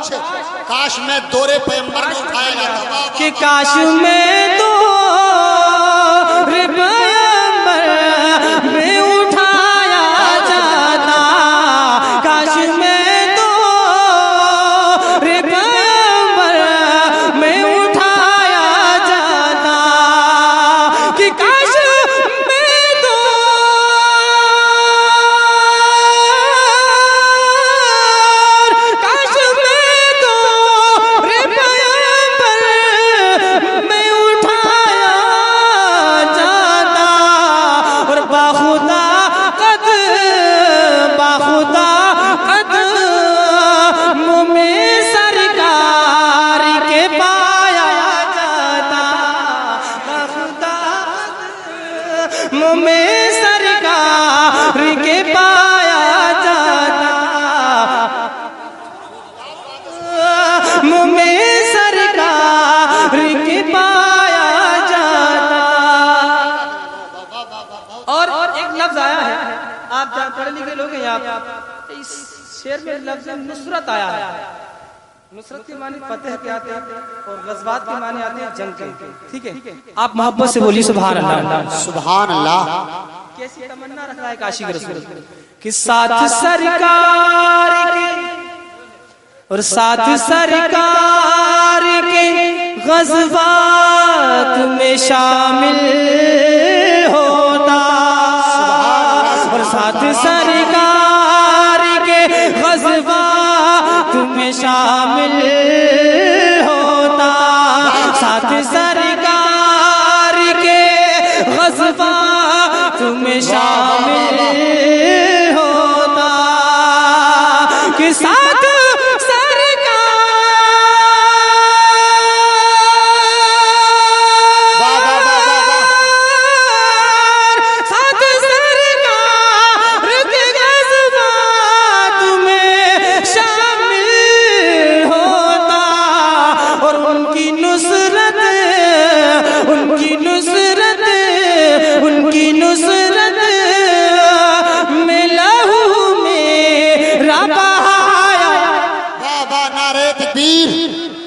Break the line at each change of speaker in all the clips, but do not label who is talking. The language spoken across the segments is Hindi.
अच्छे। काश मैं दोरे पैगंबर में उठाया जाता
कि काश मैं दोरे पैगंबर में उठाया जाता, काश मैं दोरे पैगंबर में उठाया जाता, कि काश में सरकार के पाया जाता, में सरकार के पाया जाता। और एक लफ्ज आया है, आप पढ़े लिखे लोग हैं, आप इस शेर में लफ्ज नुसरत आया है। नुसरत के माने फतेह के आते हैं और गज़वात के माने आते हैं जंग के। ठीक है, आप मोहब्बत से बोलिए सुभान अल्लाह।
सुभान अल्लाह।
कैसी तमन्ना रख रहा है काशी के रसूल कि साथ सरकार के और साथ सरकार के गज़वात में शामिल होता, और साथ सरकार के गज़वात में शामिल होता, साथ सरकार के गज़वात में शामिल होता, कि साथ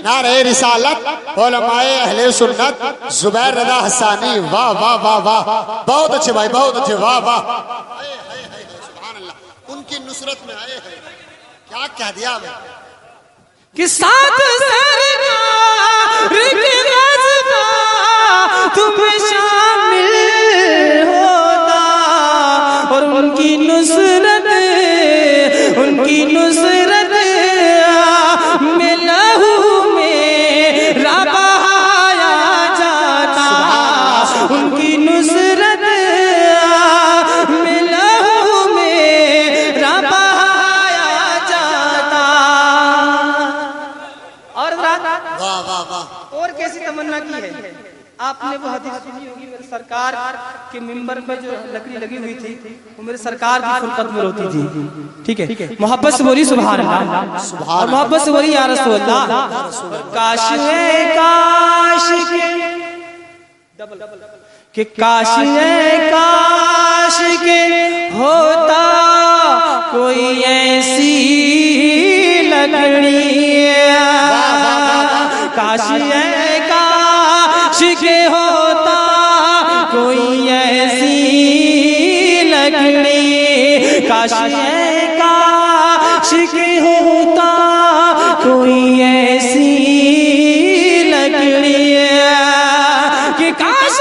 नारे रिसालत उलमाए अहले सुन्नत जुबैर रज़ा हसानी। वाह वाह वाह वाह, बहुत अच्छे भाई, बहुत अच्छे, वाह वाह। सुभान अल्लाह, उनकी नुसरत में आए हैं। क्या कह दिया
कि साथ सरकार के गज़वात में शामिल होता, और उनकी नुसरत में लहू मेरा बहाया जाता, उनकी नुसरत में लहू मेरा बहाया जाता। और वाह
वाह वाह।
और कैसी तमन्ना की है आपने, वो हदीस सुनी होगी, मेरे सरकार के मिंबर में जो लकड़ी लगी हुई थी वो मेरे सरकार की खुलकत में होती थी। ठीक है, मोहब्बत से बोली सुभान अल्लाह, और मोहब्बत से बोली या रसूल अल्लाह। काश है काश के काश है काश के होता कोई ऐसी लकड़ी, काश है काश के होता कोई ऐसी लकड़ी, काश है काश के होता कोई ऐसी लकड़ी, कि काश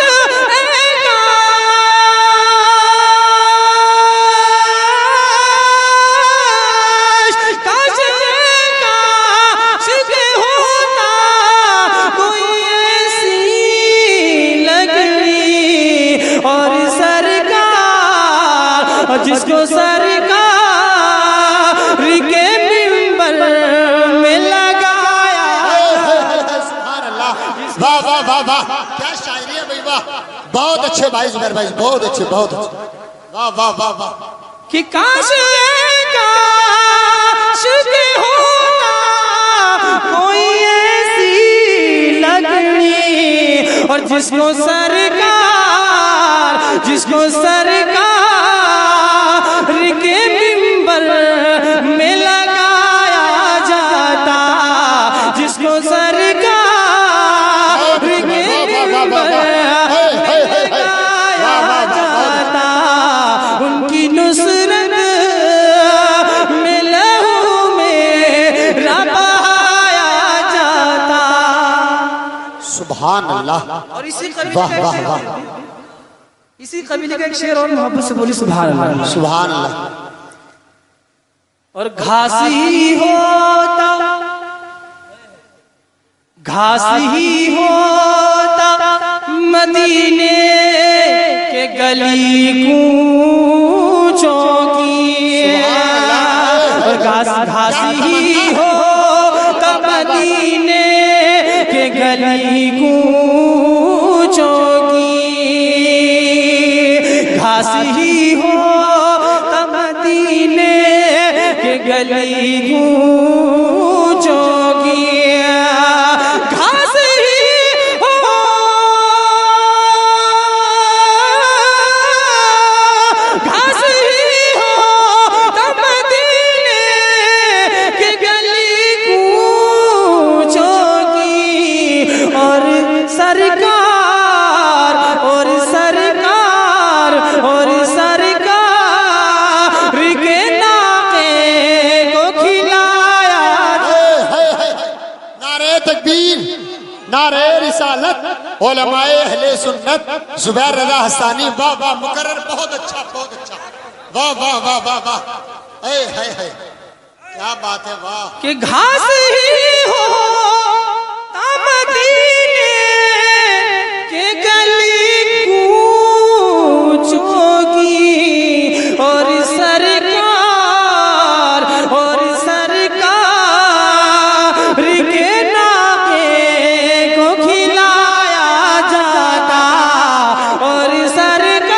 जिसको सरकार के मिंबर में लगाया।
सुभान अल्लाह, वाह वाह वाह वाह, क्या शायरी है भाई, वाह, बहुत अच्छे भाई जुबैर भाई, बहुत अच्छे, बहुत अच्छे, वाह वाह वाह वाह।
कि काश के होता कोई ऐसी लकड़ी, और जिसको सरकार के मिंबर में लगाया जाता, और इसी कबीले
वाह
का एक
वाह
शेर,
वाह,
इसी कबीले का एक शेर और मोहब्बत से बोली सुभान अल्लाह।
सुभान अल्लाह।
और घास ही होता, घास ही होता मदीने के गली कूचों की, और घास ही होता मदीने के गली कूचों की, घास ही होता मदीने के गली कूचों की, घास ही हो, घास ही हो तब मदीने के गली कूचों की, और सरकार और सरकार और सरकार के नाके को खिलाया।
नारे तकबीर, नारे रिसालत, उलमाए अहले सुन्नत जुबैर रज़ा हसानी, वाह वाह, मुकर्रर, बहुत अच्छा बहुत अच्छा, वाह वाह वाह वाह वाह, है क्या बात है, वाह।
कि घास ही हो मदीने के गली कूचों की, और सरकार के नाके को खिलाया जाता, और सरकार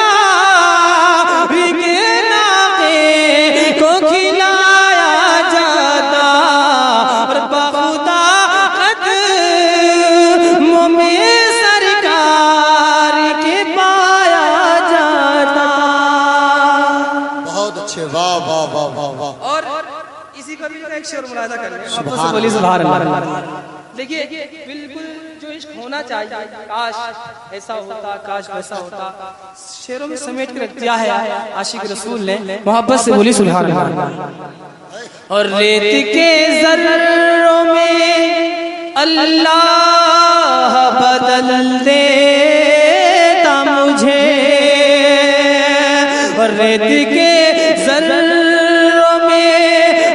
के नाके को खिलाया जाता, और बखुदा कदमों में सरकार के पाया जाता।
बहुत अच्छे, वाह वाह वाह वाह वाह।
और इसी कबीले का एक शेर मुलाहिजा कर लें,
सुभान
बोली
अल्लाह।
सुभान अल्लाह। देखिए बिल्कुल जो इश्क होना चाहिए, काश ऐसा होता, काश वैसा होता, शेरों में समेट के रख दिया है आशिक रसूल ने, मोहब्बत से बोली सुभान अल्लाह। और रेत के ज़र्रों में अल्लाह बदल देता मुझे, और रेत के ज़र्रों में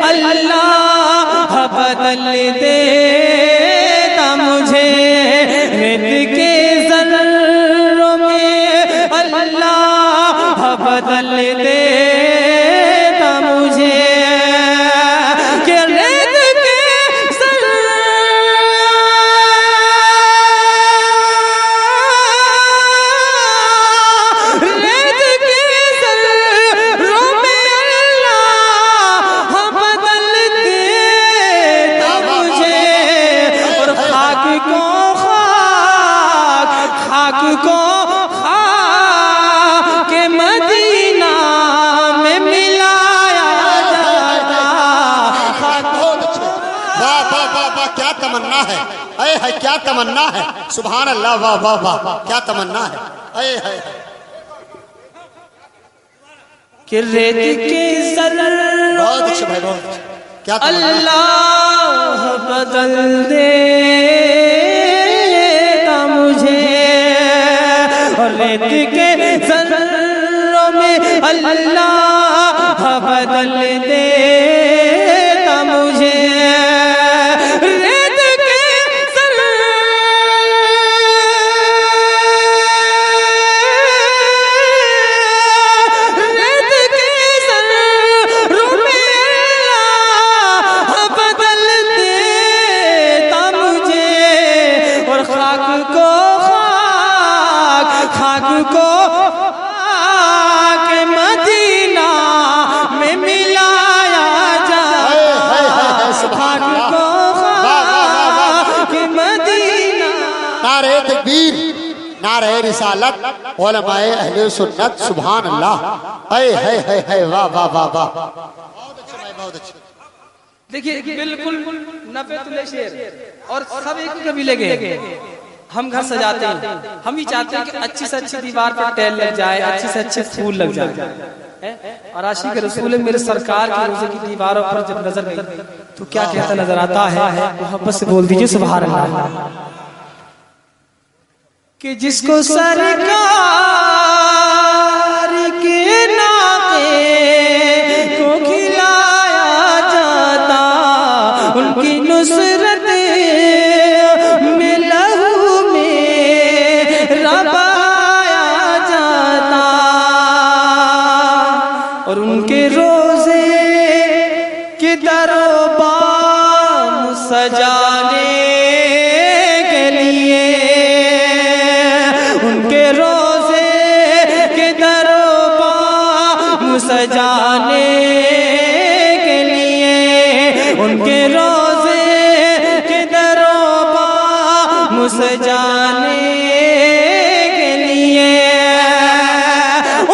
अल्लाह बदल देता मुझे, रेत के ज़र्रों में अल्लाह बदल देता मुझे, कि रेत के रेत के ज़र्रों में अल्लाह बदल देता मुझे, और खाक को खाक के मदीना में मिलाया जाता,
बहुत अच्छे, वाह वाह वाह वाह, क्या तमन्ना है, क्या तमन्ना है, सुभान अल्लाह, वाह वाह वाह, क्या तमन्ना है।
कि रेत के ज़र्रों
बहुत अच्छे भाई, बहुत अच्छे, क्या तमन्ना है।
अल्लाह बदल देता मुझे, और रेत के ज़र्रों में अल्लाह बदल देता मुझे, रेत के रेत के ज़र्रों में अल्लाह बदल देता मुझे, और खाक को खाक मदीना में मिलाया जाता, खाक को खाक मदीना।
नारे तकबीर, नारे रिसालत, उलमाए अहले सुन्नत, सुभान अल्लाह, है वाह वाह वाह वाह, बहुत अच्छे भाई, बहुत अच्छे।
देखिए बिल्कुल 90 तुले शेर, और सब एक कबीले के। हम घर सजाते हैं, हम भी चाहते हैं कि अच्छी से अच्छी दीवार पर टैल लग जाए, अच्छे से अच्छे फूल लग जाए, और आशिक रसूल मेरे सरकार की रोज़े की दीवारों पर जब नजर गई तो क्या कहता नजर आता है, मोहब्बत से बोल दीजिए सुभान अल्लाह। कि जिसको सरकार के नाते को खिलाया जाता, उनकी नुसरत में लहू में रबाया जाता, और उनके रोजे के दरबार सजाने के लिए, उनके रोजे के दरबार सजाने के लिए, उनके रोजे के दरबार सजाने के लिए,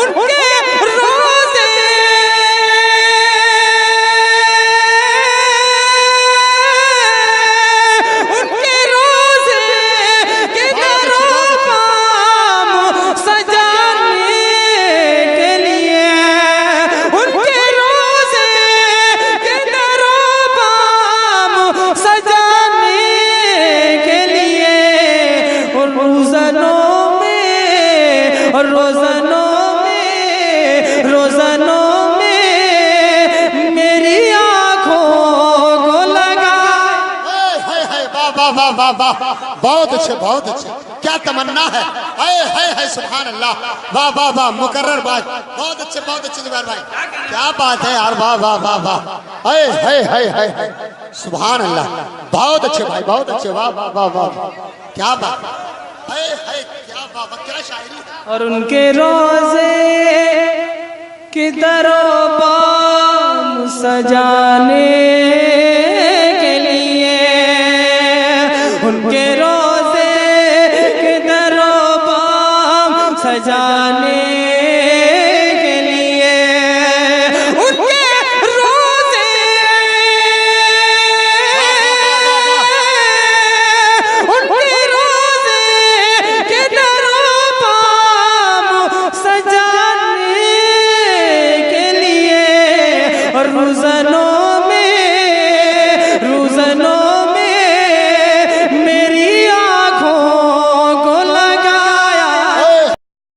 उनके रोजे उनके रोजे के दरबार सजाने के लिए, उनके रोजे के दरबार सजाने के लिए, और रोज़नों में मेरी आँखों को लगा।
वाह वाह वाह वाह वाह, बहुत अच्छे बहुत अच्छे, क्या तमन्ना है। है सुभान अल्लाह, वाह वाह वाह मुकर्रर भाई, बहुत अच्छे जुबैर भाई, क्या बात है यार, वाह वाह वाह वाह, है सुभान अल्लाह, बहुत अच्छे भाई बहुत अच्छे, वाह वाह वाह वाह, क्या बात है, क्या वाह वाह, क्या शायरी।
और उनके रोजे के दरबार सजाने के लिए, उनके रोजे के दरबार सजाने